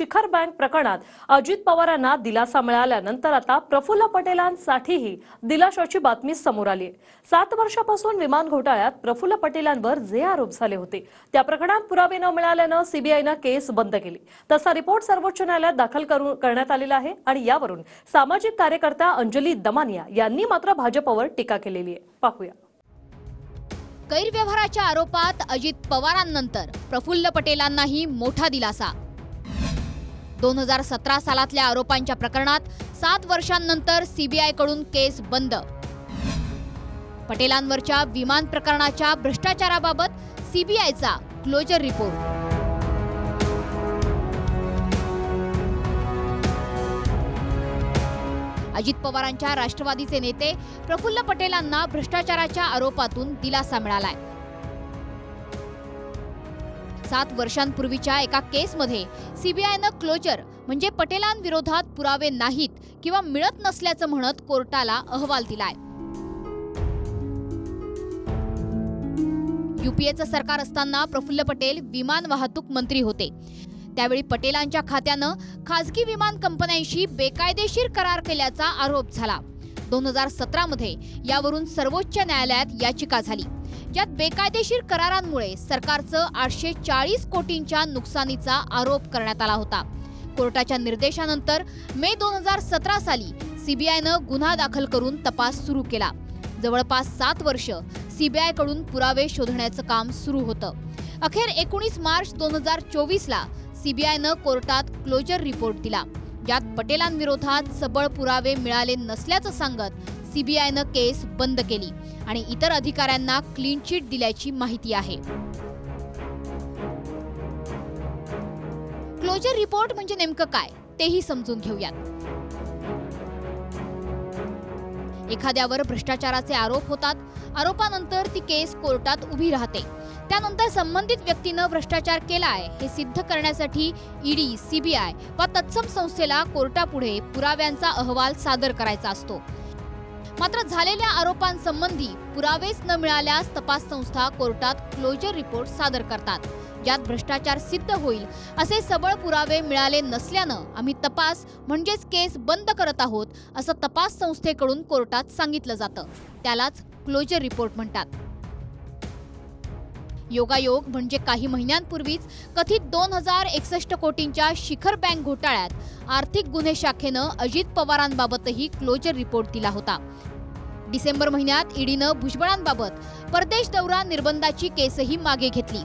शिखर बँक प्रकरणात अजित पवारांना दिलासा मिळाल्यानंतर आता प्रफुल्ल पटेलांसाठीही दिलाशाची बातमी समोर आली आहे। 7 वर्षापासून विमान घोटाळ्यात प्रफुल्ल पटेलांवर जे आरोप झाले होते त्या प्रकरणात पुरावे न मिळाल्याने सीबीआयने केस बंद केली। तसा रिपोर्ट सर्वोच्च न्यायालयात दाखल करण्यात आलेला आहे आणि यावरून सामाजिक कार्यकर्ता अंजली दमानिया यांनी मात्र भाजपवर टीका केलेली आहे। पाहूया। गैरव्यवहाराच्या आरोपात अजित पवारांनंतर प्रफुल्ल पटेलांनाही मोठा दिलासा। 2017 सालातल्या आरोपांच्या प्रकरणात 7 वर्षांनंतर सीबीआय कडून केस बंद। पटेलांवरच्या विमान प्रकरणाच्या भ्रष्टाचाराबाबत सीबीआयचा क्लोजर रिपोर्ट। अजित पवारांच्या राष्ट्रवादीचे नेते प्रफुल्ल पटेलांना भ्रष्टाचाराच्या आरोपातून दिलासा मिळालाय। 7 वर्षांपूर्वीच्या एका केसमध्ये सीबीआयने क्लोजर म्हणजे पटेलांविरोधात पुरावे नाहीत किंवा मिळत नसल्याचं म्हणत कोर्टाला अहवाल दिलाय। यूपीएचं सरकार असताना प्रफुल्ल पटेल विमान वाहतूक मंत्री होते। त्यावेळी पटेलांच्या खात्यानं खासगी विमान कंपन्यांशी बेकायदेशीर करार केल्याचा आरोप झाला। 2017 मध्ये यावरून सर्वोच्च न्यायालयात याचिका झाली, ज्यात बेकायदेशीर करारांमुळे सरकारचं 840 कोटींच्या नुकसानीचा आरोप करण्यात आला होता। कोर्टाच्या निर्देशानंतर मे 2017 साली सीबीआयनं गुन्हा दाखल करून तपास सुरू केला। जवळपास 7 वर्ष सीबीआय कडून पुरावे शोधण्याचं काम सुरू होतं। अखेर 19 मार्च 2024 ला सीबीआयनं कोर्टात क्लोजर रिपोर्ट दिला, ज्यात पटेलांविरोधात सबळ पुरावे मिळाले नसल्याचं सांगत सीबीआयनं केस बंद केली आणि इतर अधिकाऱ्यांना क्लीन चिट दिल्याची माहिती आहे। क्लोजर रिपोर्ट म्हणजे नेमकं काय तेही समजून घेऊयात। एखाद्यावर भ्रष्टाचाराचे आरोप होतात, आरोपानंतर ती केस कोर्टात उभी राहते। त्यानंतर संबंधित व्यक्तीने भ्रष्टाचार केलाय हे सिद्ध करण्यासाठी ईडी, सीबीआय वा तत्सम संस्थेला कोर्टापुढे पुराव्यांचा अहवाल सादर करायचा असतो। मात्र झालेल्या आरोपांसंबंधी पुरावेच न मिळाल्यास तपास संस्था कोर्टात क्लोजर रिपोर्ट सादर करतात, ज्यात भ्रष्टाचार सिद्ध होईल असे सबळ पुरावे मिळाले नसल्यानं आम्ही तपास म्हणजेच केस बंद करत आहोत असं तपास संस्थेकडून कोर्टात सांगितलं जातं। त्यालाच क्लोजर रिपोर्ट म्हणतात। योगायोग म्हणजे काही महिन्यांपूर्वीच कथित 2061 कोटींच्या शिखर बँक घोटाळ्यात आर्थिक गुन्हे शाखेनं अजित पवारांबाबतही क्लोजर रिपोर्ट दिला होता। डिसेंबर महिन्यात ईडीनं भुजबळांबाबत परदेश दौरा निर्बंधाची केसही मागे घेतली।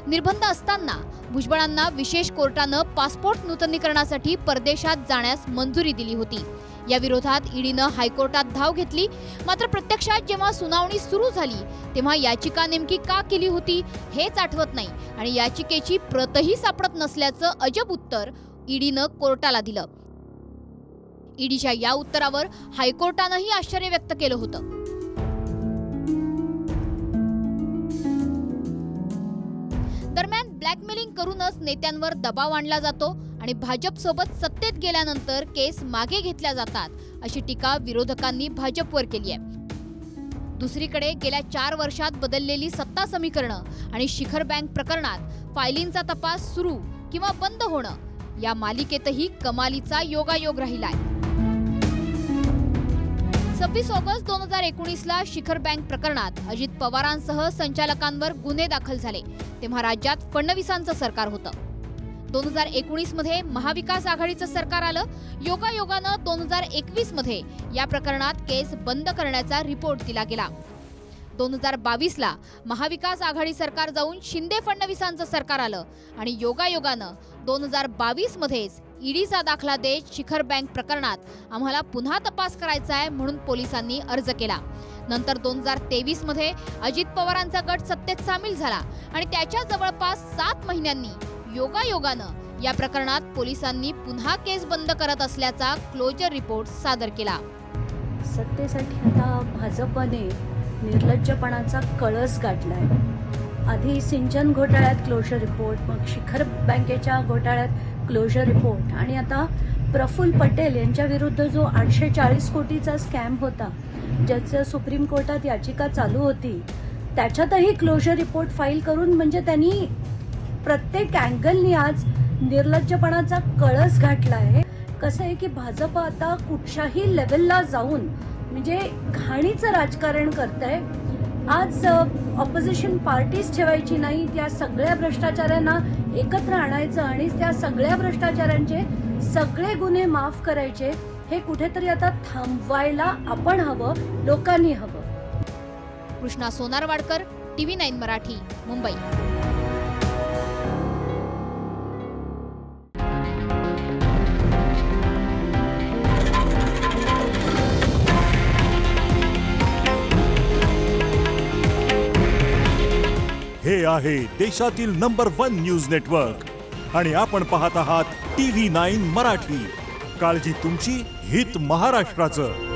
निर्बंध असताना भुजबळांना विशेष कोर्टानं पासपोर्ट नूतनीकरणासाठी परदेशात जाण्यास मंजुरी दिली होती। या विरोधात ईडीनं हायकोर्टात धाव घेतली। मात्र प्रत्यक्षात जेव्हा सुनावणी सुरू झाली तेव्हा याचिका नेमकी का केली होती हेच आठवत नाही आणि याचिकेची प्रतही सापडत नसल्याचं अजब उत्तर ईडीनं कोर्टाला दिलं। ईडीच्या या उत्तरावर हायकोर्टानंही आश्चर्य व्यक्त केलं होतं। दरम्यान ब्लॅकमेलिंग करूनच नेत्यांवर दबाव आणला जातो आणि भाजपसोबत सत्तेत गेल्यानंतर केस मागे घेतल्या जातात अशी टीका विरोधकांनी भाजपवर केली आहे। दुसरीकडे गेल्या 4 वर्षात बदललेली सत्ता समीकरणं आणि शिखर बँक प्रकरणात फायलींचा तपास सुरू किंवा बंद होणं या मालिकेतही कमालीचा योगायोग राहिलाय। 26 ऑगस्ट 2019 ला शिखर बँक प्रकरणात अजित पवारांसह संचालकांवर गुन्हे दाखल झाले, तेव्हा राज्यात फडणवीसांचं सरकार होतं। 2019 मध्ये महाविकास आघाडीचं सरकार आलं। योगायोगानं 2021 मध्ये या प्रकरणात केस बंद करण्याचा रिपोर्ट दिला गेला। 2022 ला महाविकास आघाडी सरकार जाऊन शिंदे फडणवीसांचं सरकार आलं आणि योगायोगानं 2022 मध्येच ईडीचा दाखला देत शिखर बँक प्रकरणात आम्हाला पुन्हा तपास करायचा आहे म्हणून पोलिसांनी अर्ज केला। नंतर 2023 मध्ये अजित पवारांचा गट सत्तेत सामील झाला आणि त्याच्या जवळपास 7 महिन्यांनी योगायोगानं या प्रकरणात पोलिसांनी पुन्हा केस बंद करत असल्याचा क्लोजर रिपोर्ट सादर केला। सत्तेसाठी आता भाजपने निर्लज्जपणाचा कळस गाठलाय। आधी सिंचन घोटाळ्यात क्लोजर रिपोर्ट, मग शिखर बँकेच्या घोटाळ्यात क्लोजर रिपोर्ट आणि आता प्रफुल्ल पटेल यांच्या विरुद्ध जो 840 कोटीचा स्कॅम होता, ज्याचं सुप्रीम कोर्टात याचिका चालू होती, त्याच्यातही क्लोजर रिपोर्ट फाईल करून म्हणजे त्यांनी प्रत्येक अँगलनी आज निर्लज्जपणाचा कळस घातला आहे. कसं आहे की भाजप आता कुठच्याही लेवलला जाऊन म्हणजे घाणीचं राजकारण करतंय. आज ऑपोजिशन पार्टीज ठेवायची नाही, त्या सगळ्या भ्रष्टाचारांना एकत्र आणायचं आणि त्या सगळ्या भ्रष्टाचारांचे सगळे गुन्हे माफ करायचे. हे कुठेतरी आता थांबवायला आपण हवं, लोकांनी हवं. कृष्णा सोनारवाडकर, TV9 मराठी, मुंबई. हे आहे देशातील नंबर 1 न्यूज नेटवर्क आणि आपण पाहत आहात TV9 मराठी. काळजी तुमची, हित महाराष्ट्राचं.